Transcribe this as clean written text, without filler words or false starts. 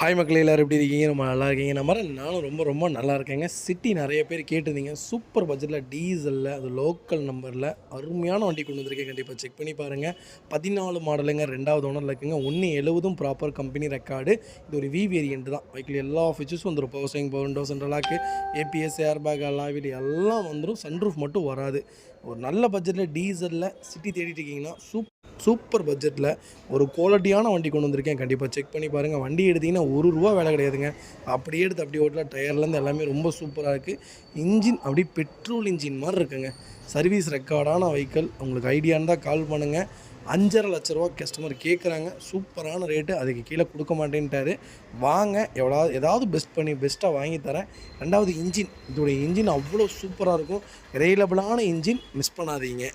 Hi மக்களே, எல்லாரும் எப்படி இருக்கீங்க? ரொம்ப நல்லா இருக்கீங்க நம்புறேன். நானும் ரொம்ப ரொம்ப நல்லா இருக்கேங்க. சிட்டி நிறைய பேர் கேட்டிருந்தீங்க. சூப்பர் பட்ஜெட்டில் டீசலில் அது லோக்கல் நம்பரில் அருமையான வண்டி கொண்டு வந்திருக்கேன். கண்டிப்பாக செக் பண்ணி பாருங்கள். 14 மாடலுங்க, 2வது ஓனரில் இருக்குங்க. 170 ப்ராப்பர் கம்பெனி ரெக்கார்டு. இது ஒரு வி வேரியன்ட் தான். பைக்கில் எல்லா ஃபீச்சர்ஸும் வந்துடும். Power steering, power window, central lock, ABS, air bag, alloy wheel எல்லாம் வந்துடும். சன்ரூஃப் மட்டும் வராது. ஒரு நல்ல பட்ஜெட்டில் டீசலில் சிட்டி தேடிட்டு இருக்கீங்கன்னா சூப்பர் பட்ஜெட்டில் ஒரு குவாலிட்டியான வண்டி கொண்டு வந்திருக்கேன். கண்டிப்பாக செக் பண்ணி பாருங்கள். வண்டி எடுத்திங்கன்னா ₹1 வேலை கிடையாதுங்க. அப்படியே எடுத்து அப்படியே ஓட்டலாம். டயர்லேருந்து எல்லாமே ரொம்ப சூப்பராக இருக்குது. இன்ஜின் அப்படியே பெட்ரோல் இன்ஜின் மாதிரி இருக்குங்க. சர்வீஸ் ரெக்கார்டான வெஹிக்கிள். உங்களுக்கு ஐடியா இருந்தால் கால் பண்ணுங்கள். 5,50,000 ரூபா கஸ்டமர் கேட்குறாங்க. சூப்பரான ரேட்டு. அதுக்கு கீழே கொடுக்க மாட்டேன்ட்டார். வாங்க, ஏதாவது பெஸ்ட்டாக வாங்கி தரேன். 2வது இன்ஜின். இதோடைய இன்ஜின் அவ்வளோ சூப்பராக இருக்கும். ரிலையபிளான இன்ஜின். மிஸ் பண்ணாதீங்க.